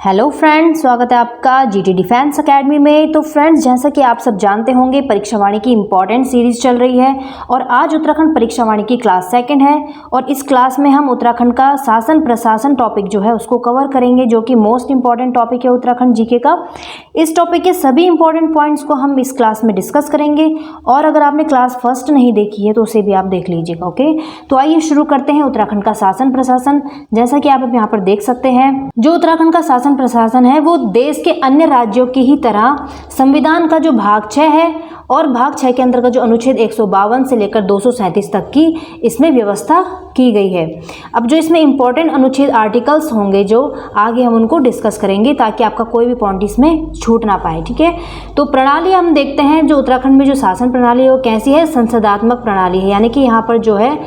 Hello friends, स्वागत है आपका जीटी डिफेंस एकेडमी में। तो फ्रेंड्स, जैसा कि आप सब जानते होंगे, परीक्षा वाणी की इम्पॉर्टेंट सीरीज चल रही है और आज उत्तराखंड परीक्षा वाणी की क्लास सेकंड है और इस क्लास में हम उत्तराखंड का शासन प्रशासन टॉपिक जो है उसको कवर करेंगे, जो कि मोस्ट इंपॉर्टेंट टॉपिक है उत्तराखंड जीके का। इस टॉपिक के सभी इंपॉर्टेंट पॉइंट्स को हम इस क्लास में डिस्कस करेंगे और अगर आपने क्लास फर्स्ट नहीं देखी है तो उसे भी आप देख लीजिएगा। ओके, तो आइए शुरू करते हैं उत्तराखंड का शासन प्रशासन। जैसा कि आप यहाँ पर देख सकते हैं, जो उत्तराखंड का शासन प्रशासन है वो देश के अन्य राज्यों की ही तरह संविधान का जो भाग 6 है और भाग 6 के अंतर्गत जो अनुच्छेद 152 से लेकर 237 तक की इसमें व्यवस्था की गई है। अब जो इसमें इंपॉर्टेंट अनुच्छेद आर्टिकल्स होंगे जो आगे हम उनको डिस्कस करेंगे ताकि आपका कोई भी पॉइंट इसमें छूट ना पाए। ठीक है, तो प्रणाली हम देखते हैं। जो उत्तराखंड में जो शासन प्रणाली है वो कैसी है? संसदात्मक प्रणाली है, यानी कि यहाँ पर जो है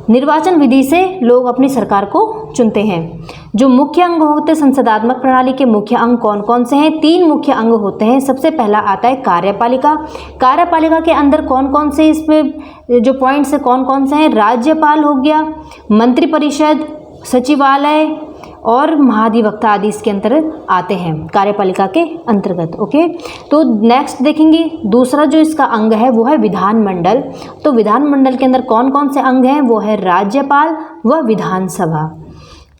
निर्वाचन विधि से लोग अपनी सरकार को चुनते हैं। जो मुख्य अंग होते हैं संसदात्मक प्रणाली के, मुख्य अंग कौन कौन से हैं? 3 मुख्य अंग होते हैं। सबसे पहला आता है कार्यपालिका। कार्यपालिका के अंदर कौन कौन से इसमें जो पॉइंट्स है कौन कौन से हैं? राज्यपाल हो गया, मंत्रिपरिषद, सचिवालय और महाधिवक्ता आदि इसके अंतर्गत आते हैं कार्यपालिका के अंतर्गत। ओके, तो नेक्स्ट देखेंगे दूसरा जो इसका अंग है वो है विधानमंडल। तो विधानमंडल के अंदर कौन कौन से अंग हैं? वो है राज्यपाल व विधानसभा।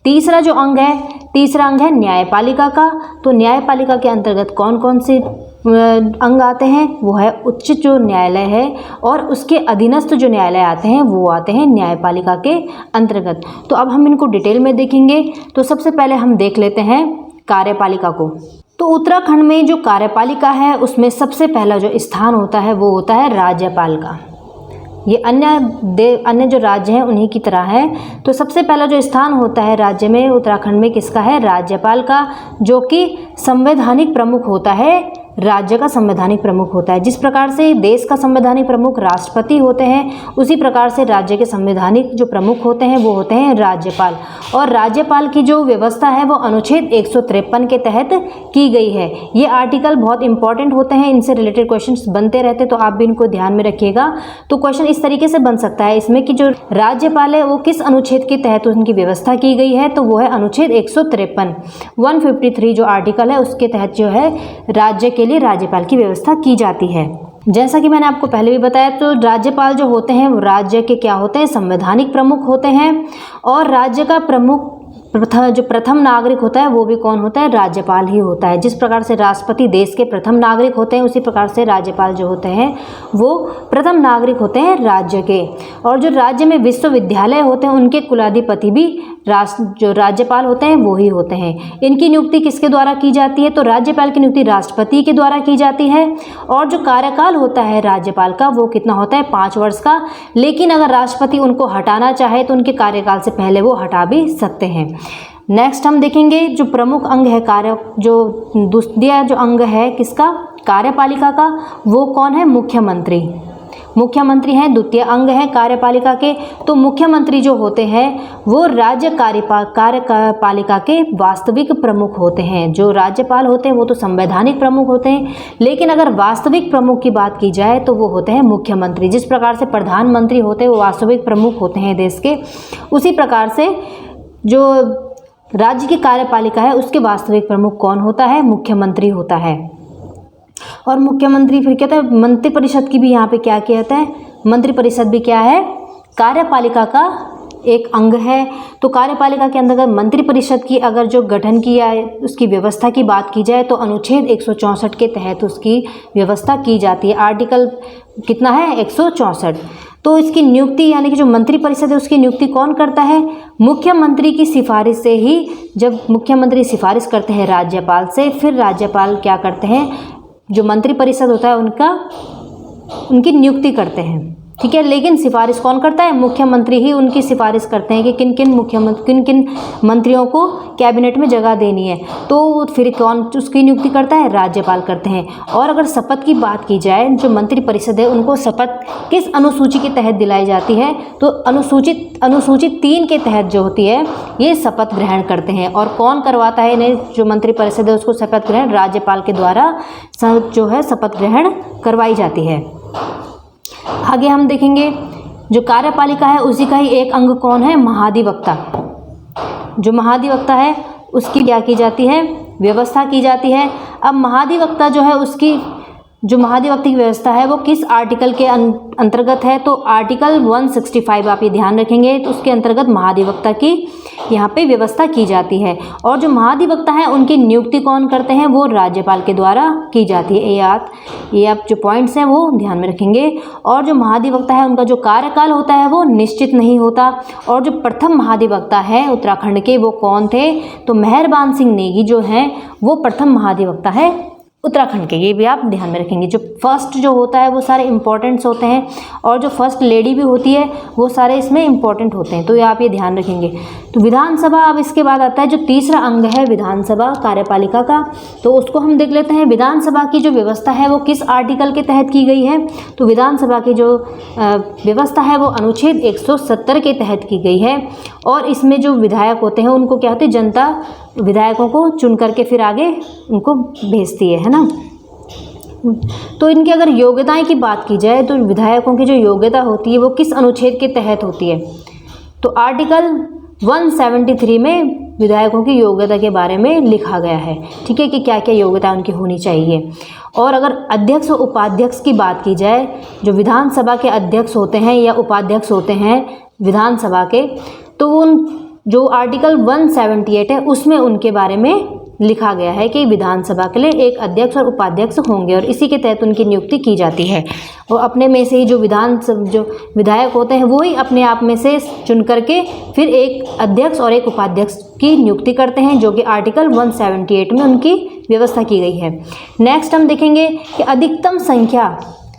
तीसरा जो अंग है, तीसरा अंग है न्यायपालिका का। तो न्यायपालिका के अंतर्गत कौन कौन से अंग आते हैं? वो है उच्च जो न्यायालय है और उसके अधीनस्थ जो न्यायालय आते हैं वो आते हैं न्यायपालिका के अंतर्गत। तो अब हम इनको डिटेल में देखेंगे। तो सबसे पहले हम देख लेते हैं कार्यपालिका को। तो उत्तराखंड में जो कार्यपालिका है उसमें सबसे पहला जो स्थान होता है वो होता है राज्यपाल का। ये अन्य जो राज्य हैं उन्हीं की तरह है। तो सबसे पहला जो स्थान होता है राज्य में उत्तराखंड में किसका है? राज्यपाल का, जो कि संवैधानिक प्रमुख होता है, राज्य का संवैधानिक प्रमुख होता है। जिस प्रकार से देश का संवैधानिक प्रमुख राष्ट्रपति होते हैं उसी प्रकार से राज्य के संवैधानिक जो प्रमुख होते हैं वो होते हैं राज्यपाल। और राज्यपाल की जो व्यवस्था है वो अनुच्छेद 153 के तहत की गई है। ये आर्टिकल बहुत इंपॉर्टेंट होते हैं, इनसे रिलेटेड क्वेश्चंस बनते रहते हैं, तो आप भी इनको ध्यान में रखिएगा। तो क्वेश्चन इस तरीके से बन सकता है इसमें कि जो राज्यपाल है वो किस अनुच्छेद के तहत उनकी व्यवस्था की गई है? तो वो है अनुच्छेद 153 153 जो आर्टिकल है उसके तहत जो है राज्य के लिए राज्यपाल की व्यवस्था की जाती है। जैसा कि मैंने आपको पहले भी बताया, तो राज्यपाल जो होते हैं वो राज्य के क्या होते हैं? संवैधानिक प्रमुख होते हैं। और राज्य का प्रमुख जो प्रथम नागरिक होता है वो भी कौन होता है? राज्यपाल ही होता है। जिस प्रकार से राष्ट्रपति देश के प्रथम नागरिक होते हैं उसी प्रकार से राज्यपाल जो होते हैं वो प्रथम नागरिक होते हैं राज्य के। और जो राज्य में विश्वविद्यालय होते हैं उनके कुलाधिपति भी जो राज्यपाल होते हैं वो ही होते हैं। इनकी नियुक्ति किसके द्वारा की जाती है? तो राज्यपाल की नियुक्ति राष्ट्रपति के द्वारा की जाती है। और जो कार्यकाल होता है राज्यपाल का वो कितना होता है? 5 वर्ष का। लेकिन अगर राष्ट्रपति उनको हटाना चाहे तो उनके कार्यकाल से पहले वो हटा भी सकते हैं। नेक्स्ट हम देखेंगे जो प्रमुख अंग है जो दूसरा जो अंग है किसका? कार्यपालिका का, वो कौन है? मुख्यमंत्री। मुख्यमंत्री हैं, द्वितीय अंग है कार्यपालिका के। तो मुख्यमंत्री जो होते हैं वो राज्य कार्यपालिका के वास्तविक प्रमुख होते हैं। जो राज्यपाल होते हैं वो तो संवैधानिक प्रमुख होते हैं, लेकिन अगर वास्तविक प्रमुख की बात की जाए तो वो होते हैं मुख्यमंत्री। जिस प्रकार से प्रधानमंत्री होते हैं वो वास्तविक प्रमुख होते हैं देश के, उसी प्रकार से जो राज्य की कार्यपालिका है उसके वास्तविक प्रमुख कौन होता है? मुख्यमंत्री होता है। और मुख्यमंत्री फिर क्या होता है? मंत्रिपरिषद की भी यहाँ पे क्या कहता है? मंत्रिपरिषद भी क्या है? कार्यपालिका का एक अंग है। तो कार्यपालिका के अंतर्गत मंत्रिपरिषद की अगर जो गठन की या उसकी व्यवस्था की बात की जाए तो अनुच्छेद 164 के तहत उसकी व्यवस्था की जाती है। आर्टिकल कितना है? 164। तो इसकी नियुक्ति यानी कि जो मंत्रिपरिषद है उसकी नियुक्ति कौन करता है? मुख्यमंत्री की सिफारिश से ही। जब मुख्यमंत्री सिफारिश करते हैं राज्यपाल से, फिर राज्यपाल क्या करते हैं? जो मंत्रिपरिषद होता है उनकी नियुक्ति करते हैं। ठीक है, लेकिन सिफारिश कौन करता है? मुख्यमंत्री ही उनकी सिफारिश करते हैं कि किन किन मंत्रियों को कैबिनेट में जगह देनी है। तो फिर कौन उसकी नियुक्ति करता है? राज्यपाल करते हैं। और अगर शपथ की बात की जाए, जो मंत्रिपरिषद है उनको शपथ किस अनुसूची के तहत दिलाई जाती है? तो अनुसूची 3 के तहत जो होती है ये शपथ ग्रहण करते हैं। और कौन करवाता है इन्हें? जो मंत्रिपरिषद है उसको शपथ ग्रहण राज्यपाल के द्वारा जो है शपथ ग्रहण करवाई जाती है। आगे हम देखेंगे जो कार्यपालिका है उसी का ही एक अंग कौन है? महाधिवक्ता। जो महाधिवक्ता है उसकी क्या की जाती है? व्यवस्था की जाती है। अब महाधिवक्ता जो है उसकी जो महाधिवक्ता की व्यवस्था है वो किस आर्टिकल के अंतर्गत है, तो आर्टिकल 165 आप ये ध्यान रखेंगे, तो उसके अंतर्गत महाधिवक्ता की यहाँ पे व्यवस्था की जाती है। और जो महाधिवक्ता है उनकी नियुक्ति कौन करते हैं, वो राज्यपाल के द्वारा की जाती है। ये आप जो पॉइंट्स हैं वो ध्यान में रखेंगे। और जो महाधिवक्ता है उनका जो कार्यकाल होता है वो निश्चित नहीं होता। और जो प्रथम महाधिवक्ता है उत्तराखंड के वो कौन थे, तो मेहरबान सिंह नेगी जो हैं वो प्रथम महाधिवक्ता है उत्तराखंड के। ये भी आप ध्यान में रखेंगे। जो फर्स्ट जो होता है वो सारे इंपॉर्टेंट्स होते हैं, और जो फर्स्ट लेडी भी होती है वो सारे इसमें इंपॉर्टेंट होते हैं, तो ये आप ये ध्यान रखेंगे। तो विधानसभा, अब इसके बाद आता है जो तीसरा अंग है विधानसभा कार्यपालिका का, तो उसको हम देख लेते हैं। विधानसभा की जो व्यवस्था है वो किस आर्टिकल के तहत की गई है, तो विधानसभा की जो व्यवस्था है वो अनुच्छेद 170 के तहत की गई है। और इसमें जो विधायक होते हैं उनको क्या होते हैं, जनता विधायकों को चुन करके फिर आगे उनको भेजती है ना। तो इनकी अगर योग्यताएं की बात की जाए तो विधायकों की जो योग्यता होती है वो किस अनुच्छेद के तहत होती है, तो आर्टिकल 173 में विधायकों की योग्यता के बारे में लिखा गया है, ठीक है, कि क्या क्या योग्यता उनकी होनी चाहिए। और अगर अध्यक्ष और उपाध्यक्ष की बात की जाए, जो विधानसभा के अध्यक्ष होते हैं या उपाध्यक्ष होते हैं विधानसभा के, तो उन जो आर्टिकल 178 है उसमें उनके बारे में लिखा गया है कि विधानसभा के लिए एक अध्यक्ष और उपाध्यक्ष होंगे, और इसी के तहत उनकी नियुक्ति की जाती है। और अपने में से ही जो विधायक होते हैं वो ही अपने आप में से चुन करके फिर एक अध्यक्ष और एक उपाध्यक्ष की नियुक्ति करते हैं, जो कि आर्टिकल 178 में उनकी व्यवस्था की गई है। नेक्स्ट हम देखेंगे कि अधिकतम संख्या,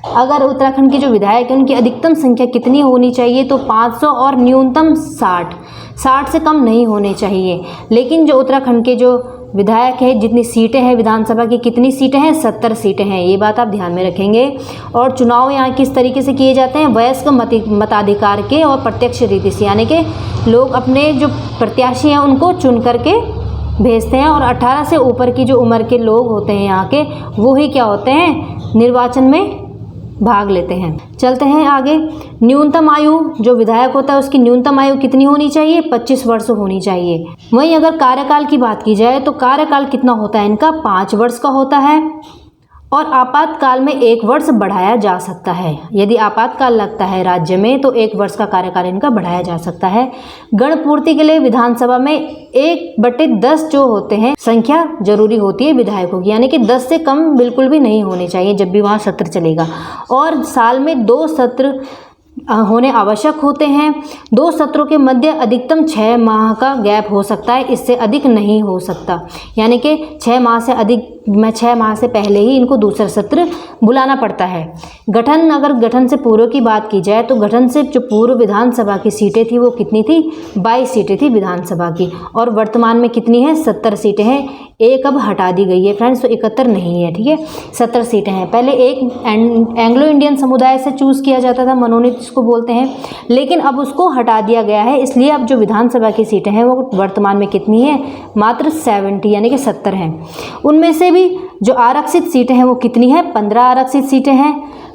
अगर उत्तराखंड के जो विधायक हैं उनकी अधिकतम संख्या कितनी होनी चाहिए, तो 500 और न्यूनतम 60 से कम नहीं होने चाहिए। लेकिन जो उत्तराखंड के जो विधायक है, जितनी सीटें हैं विधानसभा की, कितनी सीटें हैं, 70 सीटें हैं, ये बात आप ध्यान में रखेंगे। और चुनाव यहाँ किस तरीके से किए जाते हैं, वयस्क मताधिकार के और प्रत्यक्ष रीति से, यानी कि लोग अपने जो प्रत्याशी हैं उनको चुन करके भेजते हैं, और 18 से ऊपर की जो उम्र के लोग होते हैं यहाँ के, वो ही क्या होते हैं, निर्वाचन में भाग लेते हैं। चलते हैं आगे। न्यूनतम आयु, जो विधायक होता है उसकी न्यूनतम आयु कितनी होनी चाहिए, 25 वर्ष होनी चाहिए। वहीं अगर कार्यकाल की बात की जाए तो कार्यकाल कितना होता है इनका, 5 वर्ष का होता है। और आपातकाल में 1 वर्ष बढ़ाया जा सकता है। यदि आपातकाल लगता है राज्य में तो 1 वर्ष का कार्यकाल इनका बढ़ाया जा सकता है। गणपूर्ति के लिए विधानसभा में 1/10 जो होते हैं संख्या जरूरी होती है विधायकों की, यानी कि 10 से कम बिल्कुल भी नहीं होने चाहिए जब भी वहाँ सत्र चलेगा। और साल में 2 सत्र होने आवश्यक होते हैं। 2 सत्रों के मध्य अधिकतम 6 माह का गैप हो सकता है, इससे अधिक नहीं हो सकता। यानी कि 6 माह से अधिक, 6 माह से पहले ही इनको दूसरा सत्र बुलाना पड़ता है। गठन, अगर गठन से पूर्व की बात की जाए तो गठन से जो पूर्व विधानसभा की सीटें थी वो कितनी थी, 22 सीटें थी विधानसभा की, और वर्तमान में कितनी है, 70 सीटें हैं। एक अब हटा दी गई है फ्रेंड्स, तो 71 नहीं है, ठीक है, 70 सीटें हैं। पहले एक एंग्लो इंडियन समुदाय से चूज़ किया जाता था, मनोनीत जिसको बोलते हैं, लेकिन अब उसको हटा दिया गया है। इसलिए अब जो विधानसभा की सीटें हैं वो वर्तमान में कितनी है, मात्र 70 यानी कि 70 हैं। उनमें से भी जो आरक्षित सीटें हैं वो कितनी है, 15 आरक्षित सीटें हैं।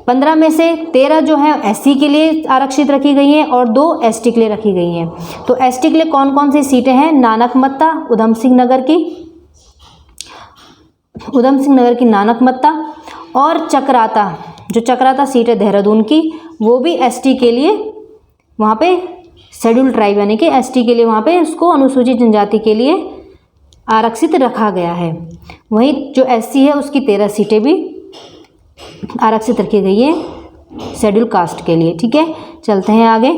15 में से 13 जो है एससी के लिए आरक्षित रखी गई हैं और 2 एसटी के लिए रखी गई हैं। तो एसटी के लिए कौन कौन सी सीटें हैं, नानकमत्ता, उधम सिंह नगर की नानकमत्ता, और चक्राता, जो चक्राता सीट है देहरादून की, वो भी एसटी के लिए वहाँ पे शेड्यूल ट्राइब यानी कि एसटी के लिए वहाँ पे उसको अनुसूचित जनजाति के लिए आरक्षित रखा गया है। वहीं जो एससी है उसकी 13 सीटें भी आरक्षित रखी गई है शेड्यूल कास्ट के लिए, ठीक है। चलते हैं आगे।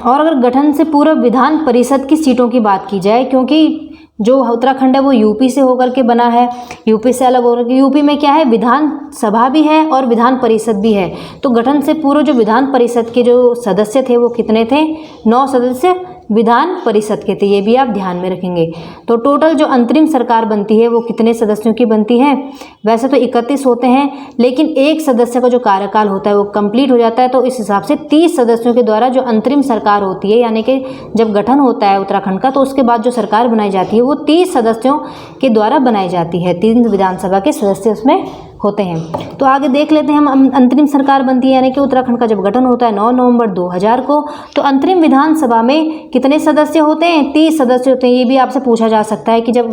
और अगर गठन से पूर्व विधान परिषद की सीटों की बात की जाए, क्योंकि जो उत्तराखंड है वो यूपी से होकर के बना है, यूपी से अलग होकर के, यूपी में क्या है, विधान सभा भी है और विधान परिषद भी है। तो गठन से पूर्व जो विधान परिषद के जो सदस्य थे वो कितने थे, 9 सदस्य विधान परिषद के थे, ये भी आप ध्यान में रखेंगे। तो टोटल जो अंतरिम सरकार बनती है वो कितने सदस्यों की बनती है, वैसे तो 31 होते हैं, लेकिन एक सदस्य का जो कार्यकाल होता है वो कंप्लीट हो जाता है, तो इस हिसाब से 30 सदस्यों के द्वारा जो अंतरिम सरकार होती है, यानी कि जब गठन होता है उत्तराखंड का तो उसके बाद जो सरकार बनाई जाती है वो 30 सदस्यों के द्वारा बनाई जाती है। 3 विधानसभा के सदस्य उसमें होते हैं। तो आगे देख लेते हैं हम, अंतरिम सरकार बनती है यानी कि उत्तराखंड का जब गठन होता है 9 नवंबर 2000 को, तो अंतरिम विधानसभा में कितने सदस्य होते हैं? 30 सदस्य होते हैं। ये भी आपसे पूछा जा सकता है कि जब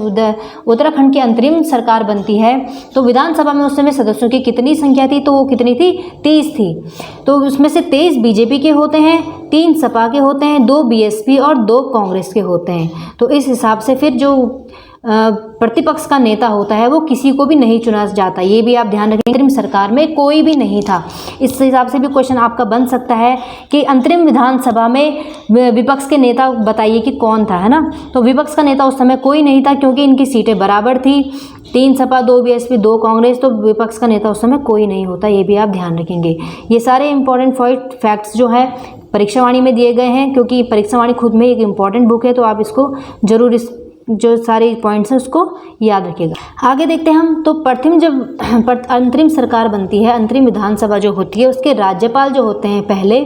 उत्तराखंड की अंतरिम सरकार बनती है तो विधानसभा में उस समय सदस्यों की कितनी संख्या थी? तो वो कितनी थी? 30 थी। तो उसमें से 23 बीजेपी के होते हैं, 3 सपा के होते हैं, 2 बीएसपी और 2 कांग्रेस के होते हैं। तो इस हिसाब से फिर जो प्रतिपक्ष का नेता होता है वो किसी को भी नहीं चुना जाता, ये भी आप ध्यान रखें। अंतरिम सरकार में कोई भी नहीं था। इस हिसाब से भी क्वेश्चन आपका बन सकता है कि अंतरिम विधानसभा में विपक्ष के नेता बताइए कि कौन था, है ना। तो विपक्ष का नेता उस समय कोई नहीं था क्योंकि इनकी सीटें बराबर थी, 3 सपा, 2 बीएसपी, 2 कांग्रेस। तो विपक्ष का नेता उस समय कोई नहीं होता, ये भी आप ध्यान रखेंगे। ये सारे इंपॉर्टेंट फैक्ट्स जो है परीक्षावाणी में दिए गए हैं, क्योंकि परीक्षावाणी खुद में एक इम्पॉर्टेंट बुक है, तो आप इसको जरूर इस जो सारे पॉइंट्स हैं उसको याद रखिएगा। आगे देखते हैं हम, तो प्रथम जब अंतरिम सरकार बनती है, अंतरिम विधानसभा जो होती है उसके राज्यपाल जो होते हैं पहले,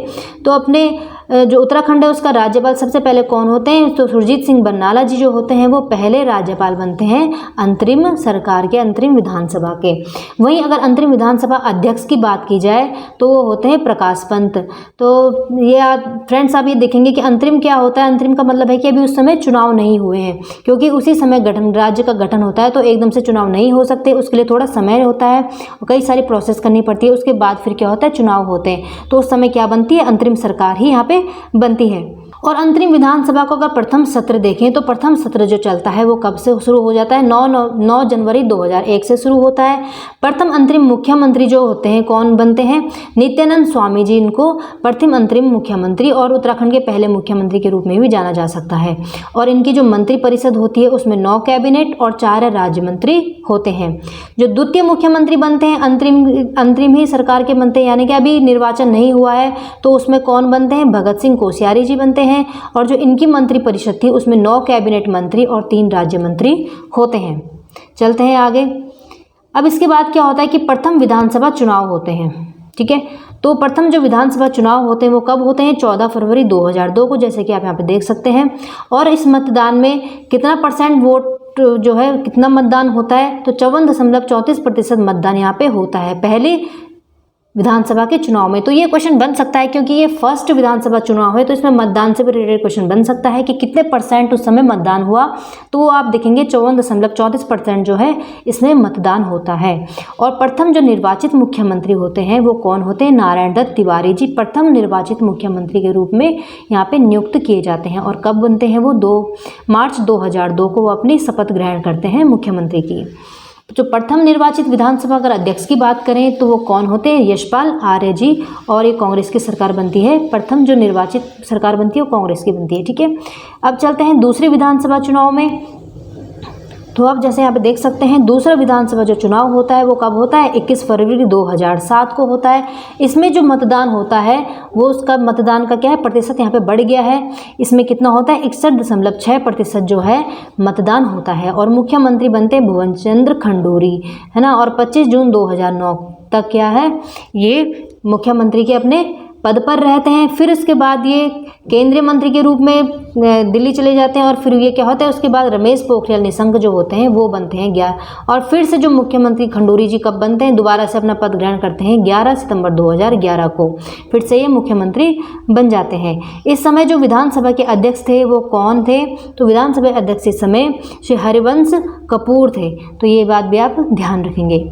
तो अपने जो उत्तराखंड है उसका राज्यपाल सबसे पहले कौन होते हैं? तो सुरजीत सिंह बरनाला जी जो होते हैं वो पहले राज्यपाल बनते हैं अंतरिम सरकार के, अंतरिम विधानसभा के। वहीं अगर अंतरिम विधानसभा अध्यक्ष की बात की जाए तो वो होते हैं प्रकाश पंत। तो ये फ्रेंड्स आप ये देखेंगे कि अंतरिम क्या होता है। अंतरिम का मतलब है कि अभी उस समय चुनाव नहीं हुए हैं, क्योंकि उसी समय राज्य का गठन होता है तो एकदम से चुनाव नहीं हो सकते, उसके लिए थोड़ा समय होता है और कई सारी प्रोसेस करनी पड़ती है। उसके बाद फिर क्या होता है? चुनाव होते हैं। तो उस समय क्या बनती है? अंतरिम सरकार ही यहाँ पे बनती है। और अंतरिम विधानसभा को अगर प्रथम सत्र देखें तो प्रथम सत्र जो चलता है वो कब से शुरू हो जाता है? 9 जनवरी 2001 से शुरू होता है। प्रथम अंतरिम मुख्यमंत्री जो होते हैं कौन बनते हैं? नित्यानंद स्वामी जी इनको प्रथम अंतरिम मुख्यमंत्री और उत्तराखंड के पहले मुख्यमंत्री के रूप में भी जाना जा सकता है। और इनकी जो मंत्री परिषद होती है उसमें 9 कैबिनेट और 4 राज्य मंत्री होते हैं। जो द्वितीय मुख्यमंत्री बनते हैं अंतरिम ही सरकार के बनते हैं, यानी कि अभी निर्वाचन नहीं हुआ है, तो उसमें कौन बनते हैं? भगत सिंह कोश्यारी जी बनते हैं। और जो इनकी मंत्री परिषद थी उसमें 9 कैबिनेट मंत्री और 3 राज्य मंत्री होते हैं। चलते हैं आगे। अब इसके बाद क्या होता है कि प्रथम विधानसभा चुनाव होते हैं, ठीक है। तो प्रथम जो विधानसभा चुनाव होते हैं वो कब होते हैं? 14 फरवरी 2002 को, जैसे कि आप यहाँ पे देख सकते हैं। और इस मतदान में कितना % वोट जो है, कितना मतदान होता है? तो 54.34% मतदान यहाँ पे होता है पहले विधानसभा के चुनाव में। तो ये क्वेश्चन बन सकता है क्योंकि ये फर्स्ट विधानसभा चुनाव है, तो इसमें मतदान से भी रिलेटेड क्वेश्चन बन सकता है कि कितने % उस समय मतदान हुआ। तो आप देखेंगे 54.34% जो है इसमें मतदान होता है। और प्रथम जो निर्वाचित मुख्यमंत्री होते हैं वो कौन होते हैं? नारायण दत्त तिवारी जी प्रथम निर्वाचित मुख्यमंत्री के रूप में यहाँ पे नियुक्त किए जाते हैं। और कब बनते हैं वो? 2 मार्च 2002 को वो अपनी शपथ ग्रहण करते हैं मुख्यमंत्री की। जो प्रथम निर्वाचित विधानसभा अगर अध्यक्ष की बात करें तो वो कौन होते हैं? यशपाल आर्य जी। और ये कांग्रेस की सरकार बनती है। प्रथम जो निर्वाचित सरकार बनती है वो कांग्रेस की बनती है, ठीक है। अब चलते हैं दूसरे विधानसभा चुनाव में। तो अब जैसे यहाँ पे देख सकते हैं दूसरा विधानसभा जो चुनाव होता है वो कब होता है? 21 फरवरी 2007 को होता है। इसमें जो मतदान होता है वो उसका मतदान का क्या है? प्रतिशत यहाँ पे बढ़ गया है। इसमें कितना होता है? 61.6% जो है मतदान होता है। और मुख्यमंत्री बनते हैं भुवन चंद्र खंडूरी, है ना। और 25 जून 2009 तक क्या है? ये मुख्यमंत्री के अपने पद पर रहते हैं। फिर उसके बाद ये केंद्रीय मंत्री के रूप में दिल्ली चले जाते हैं। और फिर ये क्या होता है? उसके बाद रमेश पोखरियाल निशंक जो होते हैं वो बनते हैं 11। और फिर से जो मुख्यमंत्री खंडूरी जी कब बनते हैं? दोबारा से अपना पद ग्रहण करते हैं 11 सितंबर 2011 को। फिर से ये मुख्यमंत्री बन जाते हैं। इस समय जो विधानसभा के अध्यक्ष थे वो कौन थे? तो विधानसभा अध्यक्ष इस समय श्री हरिवंश कपूर थे। तो ये बात भी आप ध्यान रखेंगे।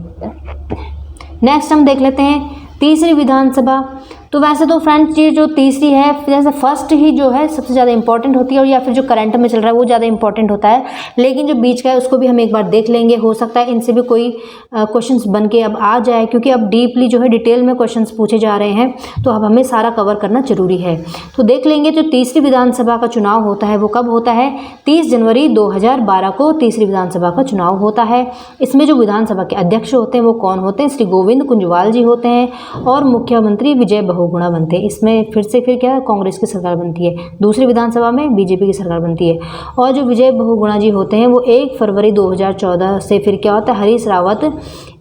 नेक्स्ट हम देख लेते हैं तीसरी विधानसभा। तो वैसे तो फ्रेंड्स ये जो तीसरी है, जैसे फर्स्ट ही जो है सबसे ज़्यादा इंपॉर्टेंट होती है, और या फिर जो करंट में चल रहा है वो ज़्यादा इंपॉर्टेंट होता है। लेकिन जो बीच का है उसको भी हम एक बार देख लेंगे। हो सकता है इनसे भी कोई क्वेश्चंस बन के अब आ जाए, क्योंकि अब डीपली जो है डिटेल में क्वेश्चंस पूछे जा रहे हैं, तो अब हमें सारा कवर करना जरूरी है। तो देख लेंगे जो तीसरी विधानसभा का चुनाव होता है वो कब होता है? 30 जनवरी 2012 को तीसरी विधानसभा का चुनाव होता है। इसमें जो विधानसभा के अध्यक्ष होते हैं वो कौन होते हैं? श्री गोविंद कुंजवाल जी होते हैं। और मुख्यमंत्री विजय बहुगुणा बनते हैं। इसमें फिर क्या कांग्रेस की सरकार बनती है। दूसरी विधानसभा में बीजेपी की सरकार बनती है। और जो विजय बहुगुणा जी होते हैं वो 1 फरवरी 2014 से फिर क्या होता है? हरीश रावत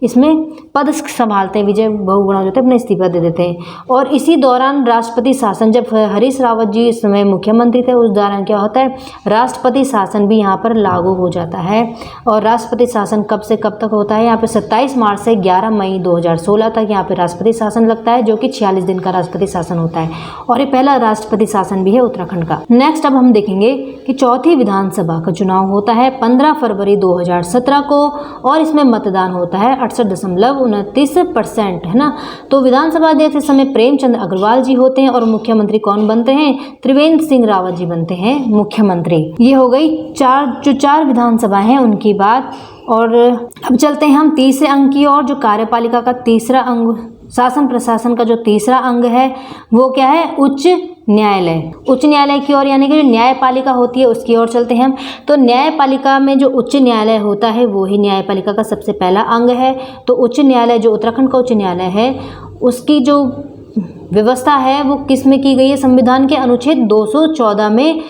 इसमें पद संभालते हैं, विजय बहुगुणा जो थे अपना इस्तीफा दे देते हैं। और इसी दौरान राष्ट्रपति शासन, जब हरीश रावत जी इस समय मुख्यमंत्री थे, उस दौरान क्या होता है, राष्ट्रपति शासन भी यहाँ पर लागू हो जाता है। और राष्ट्रपति शासन कब से कब तक होता है, यहाँ पे 27 मार्च से 11 मई 2016 तक यहाँ पे राष्ट्रपति शासन लगता है, जो कि 46 दिन का राष्ट्रपति शासन होता है। और ये पहला राष्ट्रपति शासन भी है उत्तराखंड का। नेक्स्ट अब हम देखेंगे कि चौथी विधानसभा का चुनाव होता है 15 फरवरी 2017 को, और इसमें मतदान होता है 68.29%, है ना। तो विधानसभा अध्यक्ष इस समय प्रेमचंद अग्रवाल जी होते हैं, और मुख्यमंत्री कौन बनते हैं, त्रिवेंद्र सिंह रावत जी बनते हैं मुख्यमंत्री। ये हो गई चार विधानसभा हैं उनकी बात। और अब चलते हैं हम तीसरे अंग की ओर, जो कार्यपालिका का तीसरा अंग, शासन प्रशासन का जो तीसरा अंग है वो क्या है, उच्च न्यायालय। उच्च न्यायालय की ओर, यानी कि जो न्यायपालिका होती है उसकी ओर चलते हैं हम। तो न्यायपालिका में जो उच्च न्यायालय होता है वो ही न्यायपालिका का सबसे पहला अंग है। तो उच्च न्यायालय, जो उत्तराखंड का उच्च न्यायालय है, उसकी जो व्यवस्था है वो किस में की गई है, संविधान के अनुच्छेद 214 में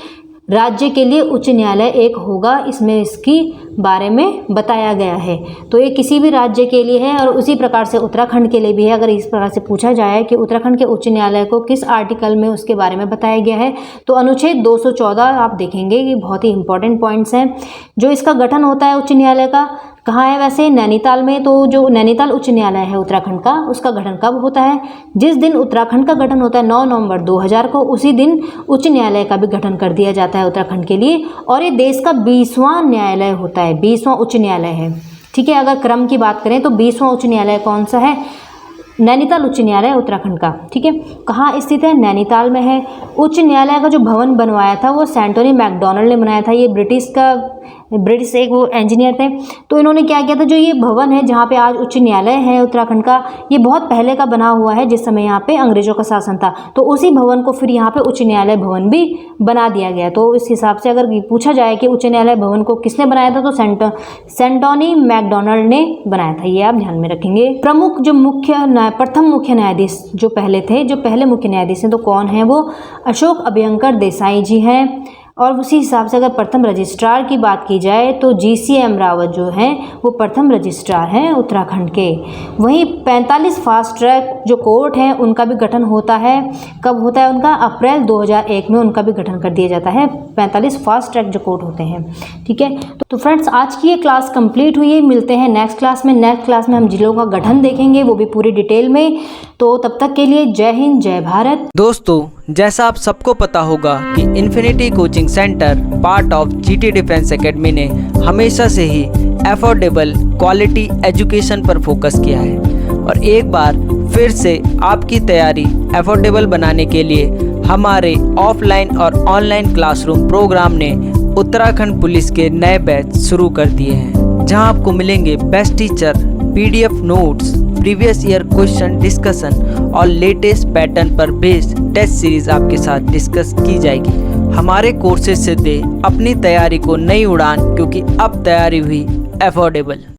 राज्य के लिए उच्च न्यायालय एक होगा, इसमें इसकी बारे में बताया गया है। तो ये किसी भी राज्य के लिए है, और उसी प्रकार से उत्तराखंड के लिए भी है। अगर इस प्रकार से पूछा जाए कि उत्तराखंड के उच्च न्यायालय को किस आर्टिकल में उसके बारे में बताया गया है, तो अनुच्छेद 214 आप देखेंगे कि बहुत ही इंपॉर्टेंट पॉइंट्स हैं। जो इसका गठन होता है उच्च न्यायालय का, कहाँ है वैसे, नैनीताल में। तो जो नैनीताल उच्च न्यायालय है उत्तराखंड का, उसका गठन कब होता है, जिस दिन उत्तराखंड का गठन होता है 9 नवंबर 2000 को, उसी दिन उच्च न्यायालय का भी गठन कर दिया जाता है उत्तराखंड के लिए। और ये देश का 20वां न्यायालय होता है, 20वां उच्च न्यायालय है, ठीक है। अगर क्रम की बात करें तो 20वां उच्च न्यायालय कौन सा है, नैनीताल उच्च न्यायालय उत्तराखंड का, ठीक है। कहाँ स्थित है, नैनीताल में है। उच्च न्यायालय का जो भवन बनवाया था वो सेंटोनी मैकडोनल्ड ने बनाया था। ये ब्रिटिश एक वो इंजीनियर थे। तो इन्होंने क्या किया था, जो ये भवन है जहाँ पे आज उच्च न्यायालय है उत्तराखंड का, ये बहुत पहले का बना हुआ है, जिस समय यहाँ पे अंग्रेजों का शासन था। तो उसी भवन को फिर यहाँ पे उच्च न्यायालय भवन भी बना दिया गया। तो इस हिसाब से अगर पूछा जाए कि उच्च न्यायालय भवन को किसने बनाया था, तो सेंटोनी मैकडोनल्ड ने बनाया था। ये आप ध्यान में रखेंगे। प्रमुख जो प्रथम मुख्य न्यायाधीश जो पहले मुख्य न्यायाधीश हैं, तो कौन है वो, अशोक अभ्यंकर देसाई जी हैं। और उसी हिसाब से अगर प्रथम रजिस्ट्रार की बात की जाए तो GCM रावत जो हैं वो प्रथम रजिस्ट्रार हैं उत्तराखंड के। वहीं 45 फास्ट ट्रैक जो कोर्ट हैं उनका भी गठन होता है। कब होता है उनका, अप्रैल 2001 में उनका भी गठन कर दिया जाता है। 45 फास्ट ट्रैक जो कोर्ट होते हैं, ठीक है। तो फ्रेंड्स, आज की ये क्लास कंप्लीट हुई है। मिलते हैं नेक्स्ट क्लास में। नेक्स्ट क्लास में हम जिलों का गठन देखेंगे, वो भी पूरी डिटेल में। तो तब तक के लिए जय हिंद, जय भारत। दोस्तों, जैसा आप सबको पता होगा कि infinity coaching centre part of GT defence academy ने हमेशा से ही अफोर्डेबल क्वालिटी एजुकेशन पर फोकस किया है, और एक बार फिर से आपकी तैयारी अफोर्डेबल बनाने के लिए हमारे ऑफलाइन और ऑनलाइन क्लासरूम प्रोग्राम ने उत्तराखंड पुलिस के नए बैच शुरू कर दिए हैं, जहां आपको मिलेंगे best teacher, PDF notes, previous year question discussion और लेटेस्ट पैटर्न पर बेस्ड टेस्ट सीरीज आपके साथ डिस्कस की जाएगी। हमारे कोर्सेज से दे अपनी तैयारी को नई उड़ान, क्योंकि अब तैयारी हुई अफोर्डेबल।